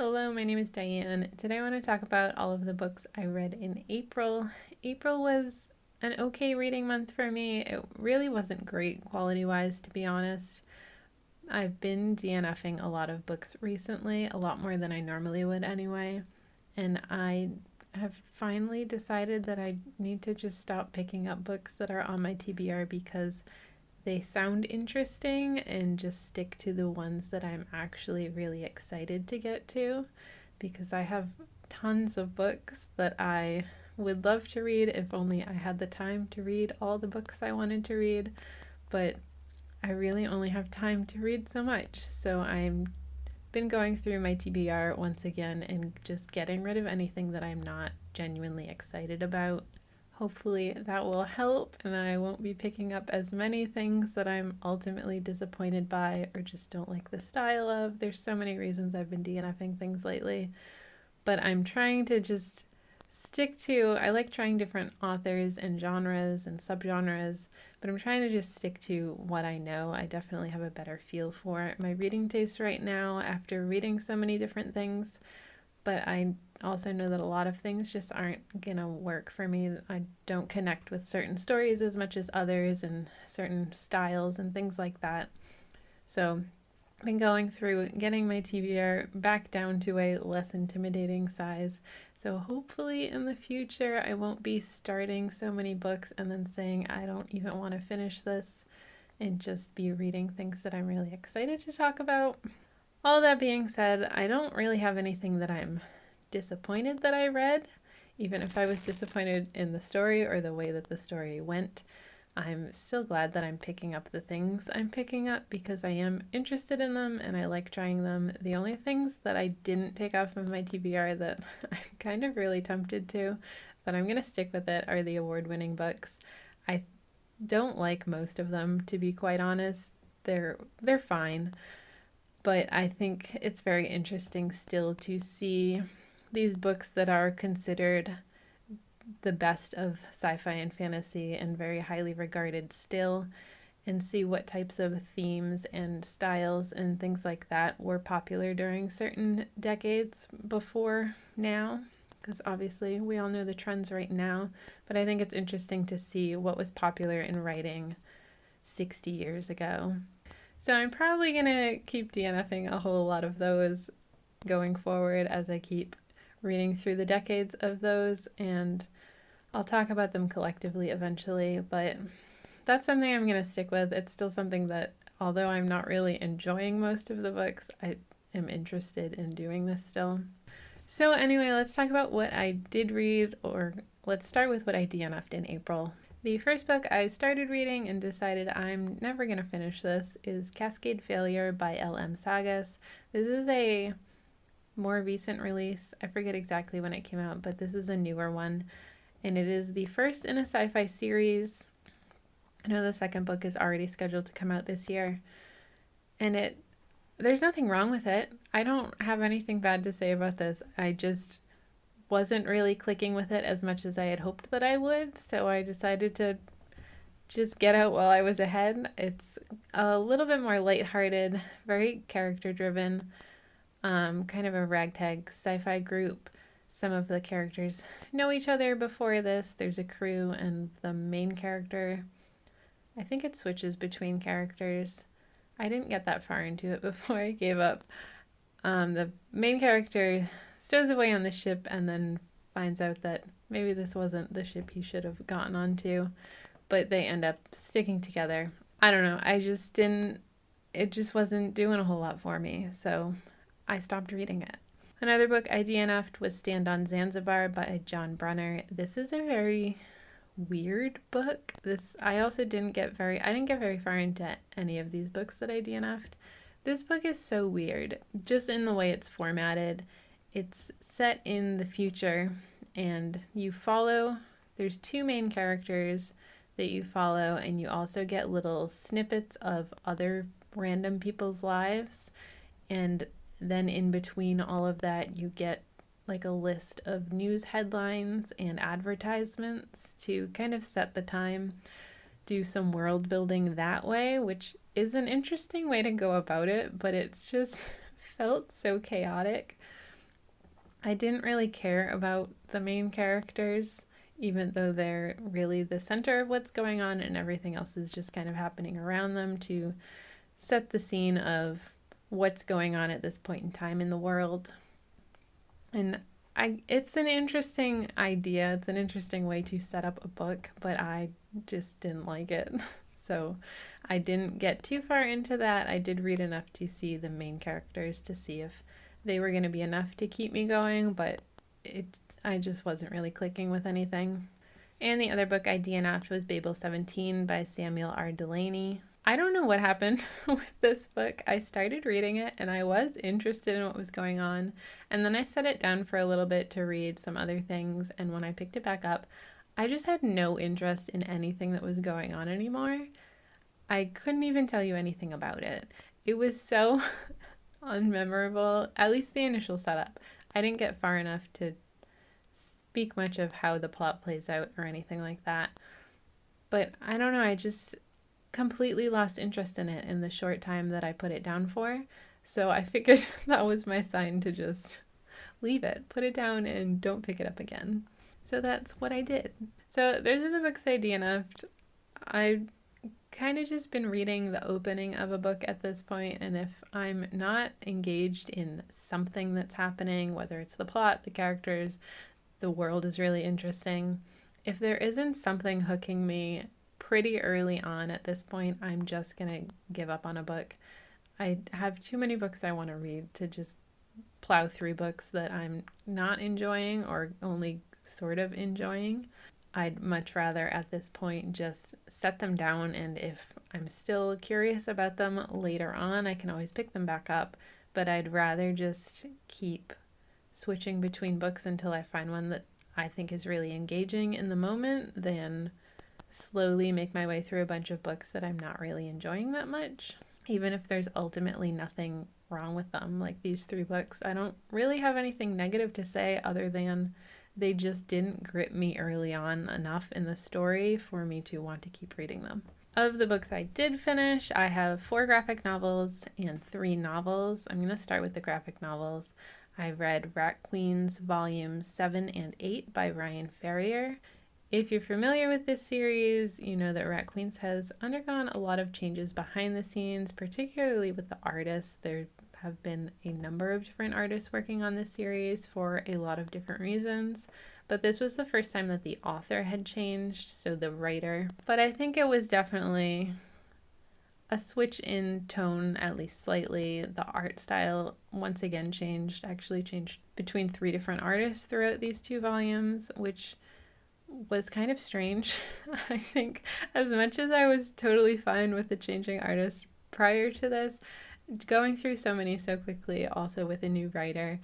Hello, my name is Diane. Today I want to talk about all of the books I read in April. April was an okay reading month for me. It really wasn't great quality wise, to be honest. I've been DNFing a lot of books recently, a lot more than I normally would anyway. And I have finally decided that I need to just stop picking up books that are on my TBR because they sound interesting and just stick to the ones that I'm actually really excited to get to because I have tons of books that I would love to read if only I had the time to read all the books I wanted to read, but I really only have time to read so much. So I'm been going through my TBR once again and just getting rid of anything that I'm not genuinely excited about. Hopefully that will help and I won't be picking up as many things that I'm ultimately disappointed by or just don't like the style of. There's so many reasons I've been DNFing things lately, but I'm trying to just stick to, I like trying different authors and genres and subgenres, but I'm trying to just stick to what I know. I definitely have a better feel for my reading taste right now after reading so many different things, but I also know that a lot of things just aren't gonna work for me. I don't connect with certain stories as much as others and certain styles and things like that. So I've been going through getting my TBR back down to a less intimidating size. So hopefully in the future I won't be starting so many books and then saying I don't even want to finish this and just be reading things that I'm really excited to talk about. All that being said, I don't really have anything that I'm disappointed that I read, even if I was disappointed in the story or the way that the story went. I'm still glad that I'm picking up the things I'm picking up because I am interested in them and I like trying them. The only things that I didn't take off of my TBR that I'm kind of really tempted to, but I'm going to stick with it, are the award-winning books. I don't like most of them, to be quite honest. They're fine, but I think it's very interesting still to see these books that are considered the best of sci-fi and fantasy and very highly regarded still, and see what types of themes and styles and things like that were popular during certain decades before now, because obviously we all know the trends right now, but I think it's interesting to see what was popular in writing 60 years ago. So I'm probably going to keep DNFing a whole lot of those going forward as I keep reading through the decades of those, and I'll talk about them collectively eventually, but that's something I'm going to stick with. It's still something that, although I'm not really enjoying most of the books, I am interested in doing this still. So anyway, let's talk about what I did read, or let's start with what I DNF'd in April. The first book I started reading and decided I'm never going to finish this is Cascade Failure by L.M. Sagas. This is a more recent release. I forget exactly when it came out, but this is a newer one. And it is the first in a sci-fi series. I know the second book is already scheduled to come out this year. And there's nothing wrong with it. I don't have anything bad to say about this. I just wasn't really clicking with it as much as I had hoped that I would. So I decided to just get out while I was ahead. It's a little bit more lighthearted, very character driven, kind of a ragtag sci-fi group. Some of the characters know each other before this. There's a crew and the main character. I think it switches between characters. I didn't get that far into it before I gave up. The main character stows away on the ship and then finds out that maybe this wasn't the ship he should have gotten onto, but they end up sticking together. I don't know. It just wasn't doing a whole lot for me, so I stopped reading it. Another book I DNF'd was Stand on Zanzibar by John Brunner. This is a very weird book. I didn't get very far into any of these books that I DNF'd. This book is so weird, just in the way it's formatted. It's set in the future, and there's two main characters that you follow, and you also get little snippets of other random people's lives, and then in between all of that, you get like a list of news headlines and advertisements to kind of set the time, do some world building that way, which is an interesting way to go about it, but it's just felt so chaotic. I didn't really care about the main characters, even though they're really the center of what's going on and everything else is just kind of happening around them to set the scene of what's going on at this point in time in the world. And it's an interesting idea. It's an interesting way to set up a book, but I just didn't like it. So I didn't get too far into that. I did read enough to see the main characters to see if they were going to be enough to keep me going, but it I just wasn't really clicking with anything. And the other book I DNF'd was Babel 17 by Samuel R. Delaney. I don't know what happened with this book. I started reading it and I was interested in what was going on. And then I set it down for a little bit to read some other things. And when I picked it back up, I just had no interest in anything that was going on anymore. I couldn't even tell you anything about it. It was so unmemorable, at least the initial setup. I didn't get far enough to speak much of how the plot plays out or anything like that. But I don't know, I just completely lost interest in it in the short time that I put it down for. So I figured that was my sign to just leave it, put it down, and don't pick it up again. So that's what I did. So those are the books I DNF'd. I kind of just been reading the opening of a book at this point, and if I'm not engaged in something that's happening, whether it's the plot, the characters, the world is really interesting, if there isn't something hooking me pretty early on at this point, I'm just gonna give up on a book. I have too many books I want to read to just plow through books that I'm not enjoying or only sort of enjoying. I'd much rather at this point just set them down, and if I'm still curious about them later on, I can always pick them back up. But I'd rather just keep switching between books until I find one that I think is really engaging in the moment than slowly make my way through a bunch of books that I'm not really enjoying that much, even if there's ultimately nothing wrong with them. Like these three books, I don't really have anything negative to say other than they just didn't grip me early on enough in the story for me to want to keep reading them. Of the books I did finish, I have 4 graphic novels and 3 novels. I'm going to start with the graphic novels. I read Rat Queens Volumes 7 and 8 by Ryan Ferrier. If you're familiar with this series, you know that Rat Queens has undergone a lot of changes behind the scenes, particularly with the artists. There have been a number of different artists working on this series for a lot of different reasons, but this was the first time that the author had changed, so the writer. But I think it was definitely a switch in tone, at least slightly. The art style once again actually changed between 3 different artists throughout these 2 volumes, which was kind of strange. I think as much as I was totally fine with the changing artist prior to this, going through so many so quickly, also with a new writer,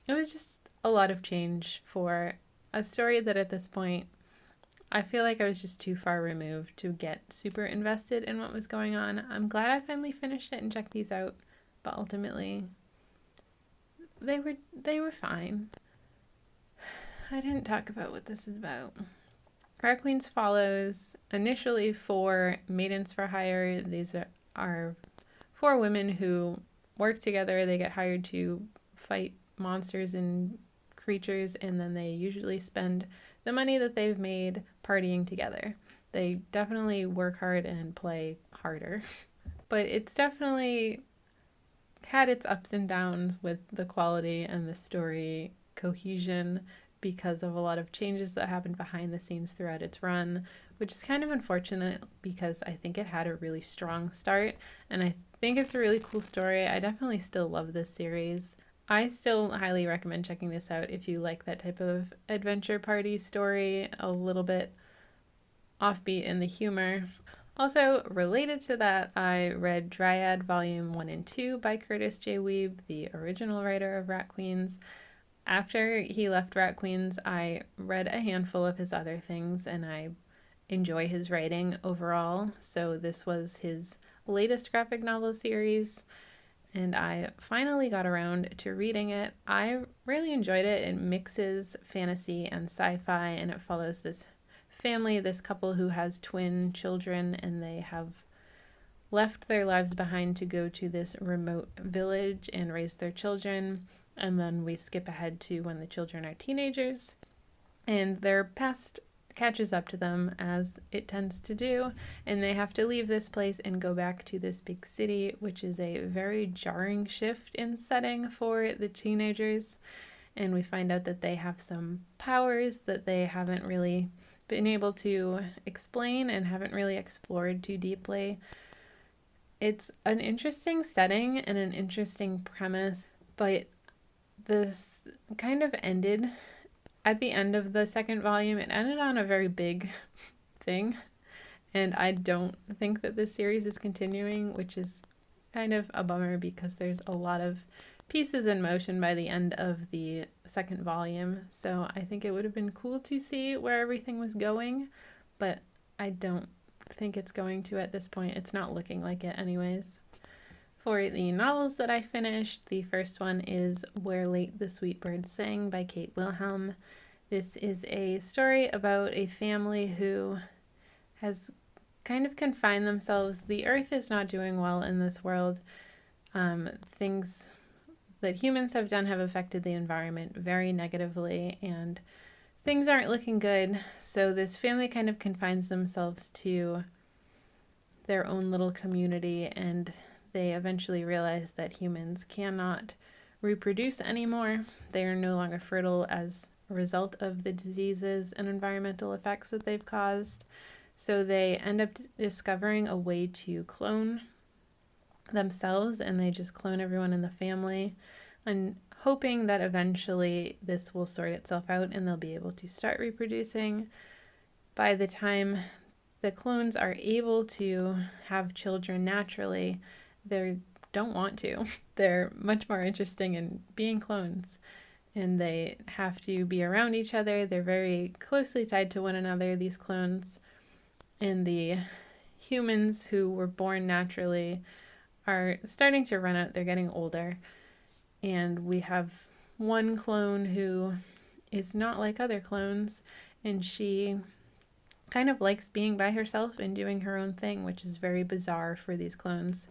it was just a lot of change for a story that at this point I feel like I was just too far removed to get super invested in what was going on. I'm glad I finally finished it and checked these out, but ultimately they were fine. I didn't talk about what this is about. Rat Queens follows initially 4 maidens for hire. These are 4 women who work together. They get hired to fight monsters and creatures, and then they usually spend the money that they've made partying together. They definitely work hard and play harder, but it's definitely had its ups and downs with the quality and the story cohesion because of a lot of changes that happened behind the scenes throughout its run, which is kind of unfortunate because I think it had a really strong start, and I think it's a really cool story. I definitely still love this series. I still highly recommend checking this out if you like that type of adventure party story, a little bit offbeat in the humor. Also, related to that, I read Dryad Volume 1 and 2 by Curtis J. Weeb, the original writer of Rat Queens. After he left Rat Queens, I read a handful of his other things, and I enjoy his writing overall. So this was his latest graphic novel series, and I finally got around to reading it. I really enjoyed it. It mixes fantasy and sci-fi, and it follows this family, this couple who has twin children, and they have left their lives behind to go to this remote village and raise their children. And then we skip ahead to when the children are teenagers, and their past catches up to them as it tends to do, and they have to leave this place and go back to this big city, which is a very jarring shift in setting for the teenagers. And we find out that they have some powers that they haven't really been able to explain and haven't really explored too deeply. It's an interesting setting and an interesting premise, but this kind of ended at the end of the second volume. It ended on a very big thing, and I don't think that this series is continuing, which is kind of a bummer because there's a lot of pieces in motion by the end of the second volume. So I think it would have been cool to see where everything was going, but I don't think it's going to at this point. It's not looking like it anyways. For the novels that I finished, the first one is Where Late the Sweet Bird Sang by Kate Wilhelm. This is a story about a family who has kind of confined themselves. The earth is not doing well in this world. Things that humans have done have affected the environment very negatively, and things aren't looking good. So this family kind of confines themselves to their own little community, and they eventually realize that humans cannot reproduce anymore. They are no longer fertile as a result of the diseases and environmental effects that they've caused. So they end up discovering a way to clone themselves, and they just clone everyone in the family, and hoping that eventually this will sort itself out and they'll be able to start reproducing. By the time the clones are able to have children naturally, they don't want to. They're much more interesting in being clones, and they have to be around each other. They're very closely tied to one another, these clones. And the humans who were born naturally are starting to run out. They're getting older. And we have one clone who is not like other clones, and she kind of likes being by herself and doing her own thing, which is very bizarre for these clones.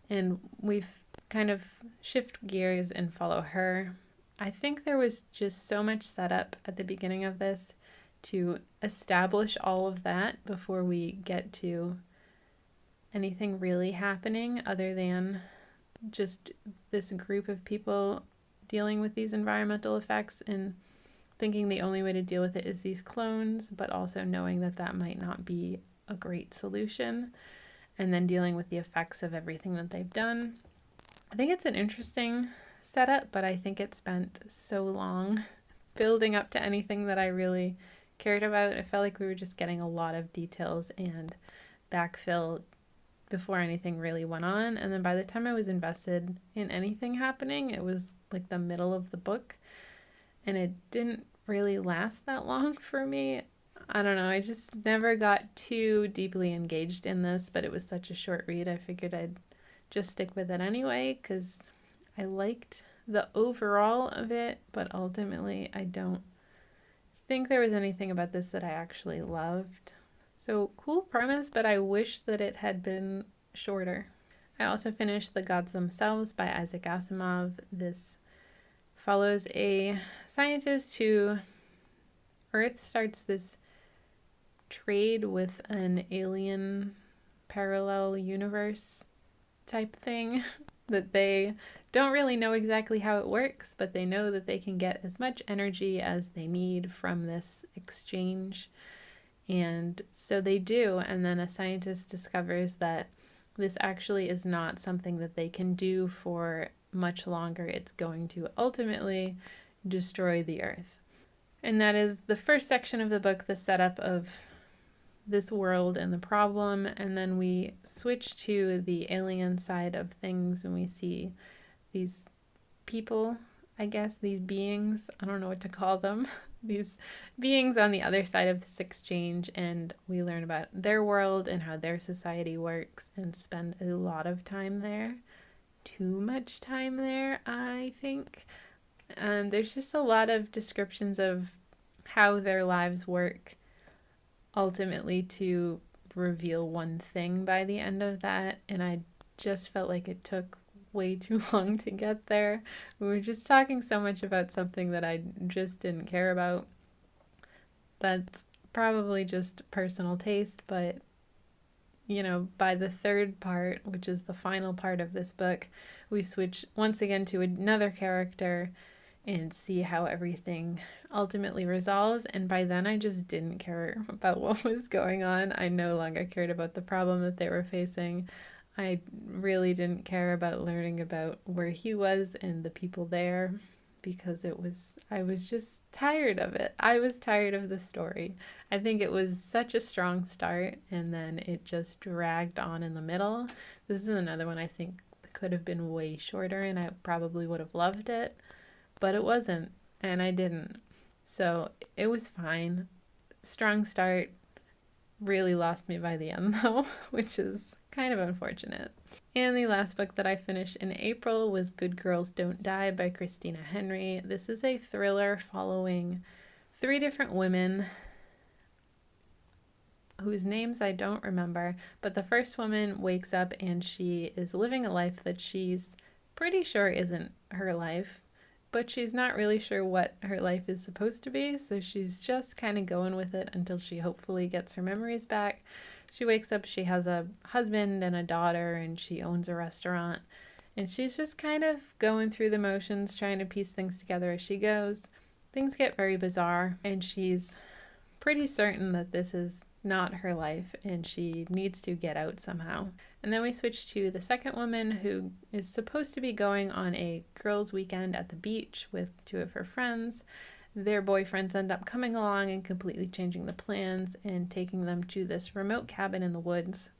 And we've kind of shift gears and follow her. I think there was just so much setup at the beginning of this to establish all of that before we get to anything really happening other than just this group of people dealing with these environmental effects and thinking the only way to deal with it is these clones, but also knowing that that might not be a great solution, and then dealing with the effects of everything that they've done. I think it's an interesting setup, but I think it spent so long building up to anything that I really cared about. It felt like we were just getting a lot of details and backfill before anything really went on. And then by the time I was invested in anything happening, it was like the middle of the book, and it didn't really last that long for me. I don't know, I just never got too deeply engaged in this, but it was such a short read, I figured I'd just stick with it anyway, because I liked the overall of it, but ultimately I don't think there was anything about this that I actually loved. So cool premise, but I wish that it had been shorter. I also finished The Gods Themselves by Isaac Asimov. This follows a scientist who Earth starts this trade with an alien parallel universe type thing that they don't really know exactly how it works, but they know that they can get as much energy as they need from this exchange. And so they do, and then a scientist discovers that this actually is not something that they can do for much longer. It's going to ultimately destroy the Earth. And that is the first section of the book, the setup of this world and the problem, and then we switch to the alien side of things, and we see these people, I guess, these beings, I don't know what to call them, these beings on the other side of this exchange, and we learn about their world and how their society works and spend a lot of time there. Too much time there, I think. And there's just a lot of descriptions of how their lives work, ultimately to reveal one thing by the end of that, and I just felt like it took way too long to get there. We were just talking so much about something that I just didn't care about. That's probably just personal taste, but by the third part, which is the final part of this book, we switch once again to another character and see how everything ultimately resolves. And by then, I just didn't care about what was going on. I no longer cared about the problem that they were facing. I really didn't care about learning about where he was and the people there because I was just tired of it. I was tired of the story. I think it was such a strong start and then it just dragged on in the middle. This is another one I think could have been way shorter and I probably would have loved it, but it wasn't and I didn't. So it was fine. Strong start, really lost me by the end though, which is kind of unfortunate. And the last book that I finished in April was Good Girls Don't Die by Christina Henry. This is a thriller following 3 different women whose names I don't remember, but the first woman wakes up and she is living a life that she's pretty sure isn't her life, but she's not really sure what her life is supposed to be, so she's just kind of going with it until she hopefully gets her memories back. She wakes up, she has a husband and a daughter, and she owns a restaurant. And she's just kind of going through the motions, trying to piece things together as she goes. Things get very bizarre, and she's pretty certain that this is not her life, and she needs to get out somehow. And then we switch to the second woman who is supposed to be going on a girls' weekend at the beach with 2 of her friends. Their boyfriends end up coming along and completely changing the plans and taking them to this remote cabin in the woods.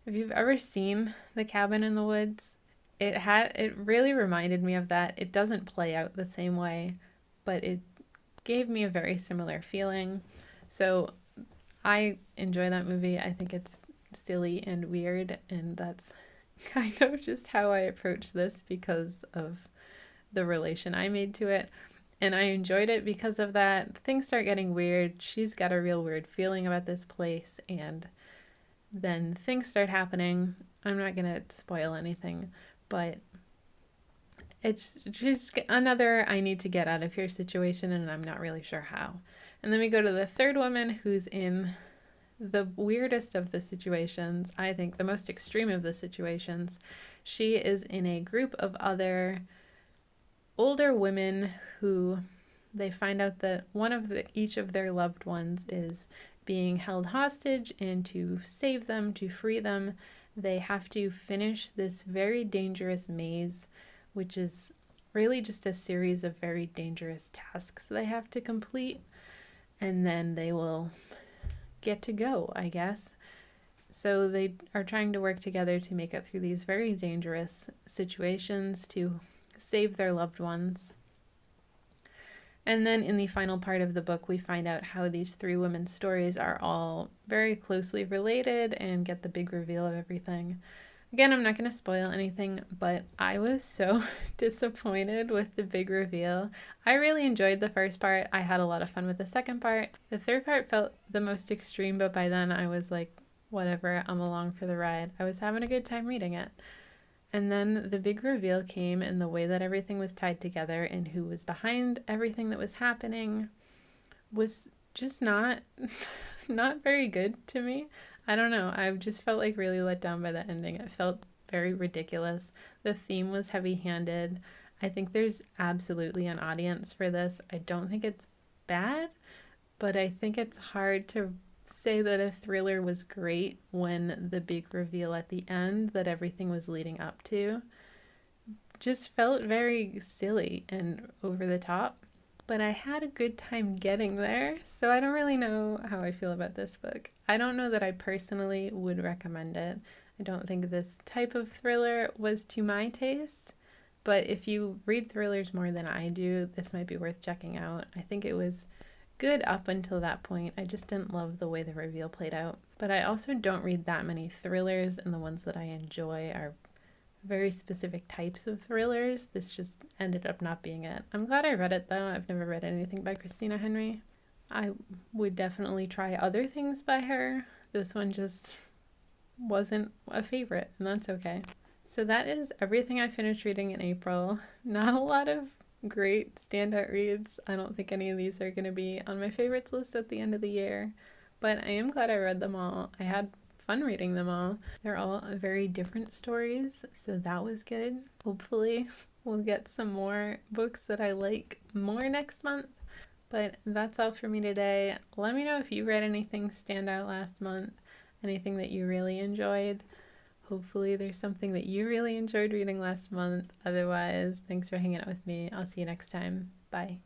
If you've ever seen The Cabin in the Woods, it really reminded me of that. It doesn't play out the same way, but it gave me a very similar feeling. So I enjoy that movie. I think it's silly and weird, and that's kind of just how I approach this because of the relation I made to it. And I enjoyed it because of that. Things start getting weird. She's got a real weird feeling about this place, and then things start happening. I'm not going to spoil anything, but it's just another I need to get out of here situation, and I'm not really sure how. And then we go to the third woman who's in the weirdest of the situations, I think the most extreme of the situations. She is in a group of other older women who they find out that each of their loved ones is being held hostage, and to save them, to free them, they have to finish this very dangerous maze, which is really just a series of very dangerous tasks they have to complete, and then they will get to go, I guess. So they are trying to work together to make it through these very dangerous situations to save their loved ones. And then in the final part of the book, we find out how these 3 women's stories are all very closely related and get the big reveal of everything. Again, I'm not going to spoil anything, but I was so disappointed with the big reveal. I really enjoyed the first part. I had a lot of fun with the second part. The third part felt the most extreme, but by then I was like, whatever, I'm along for the ride. I was having a good time reading it. And then the big reveal came, and the way that everything was tied together and who was behind everything that was happening was just not very good to me. I don't know. I just felt like really let down by the ending. It felt very ridiculous. The theme was heavy-handed. I think there's absolutely an audience for this. I don't think it's bad, but I think it's hard to say that a thriller was great when the big reveal at the end that everything was leading up to just felt very silly and over the top. But I had a good time getting there, so I don't really know how I feel about this book. I don't know that I personally would recommend it. I don't think this type of thriller was to my taste, but if you read thrillers more than I do, this might be worth checking out. I think it was good up until that point. I just didn't love the way the reveal played out. But I also don't read that many thrillers, and the ones that I enjoy are very specific types of thrillers. This just ended up not being it. I'm glad I read it though. I've never read anything by Christina Henry. I would definitely try other things by her. This one just wasn't a favorite, and that's okay. So that is everything I finished reading in April. Not a lot of great standout reads. I don't think any of these are going to be on my favorites list at the end of the year, but I am glad I read them all. I had fun reading them all. They're all very different stories, so that was good. Hopefully, we'll get some more books that I like more next month. But that's all for me today. Let me know if you read anything stand out last month, anything that you really enjoyed. Hopefully, there's something that you really enjoyed reading last month. Otherwise, thanks for hanging out with me. I'll see you next time. Bye.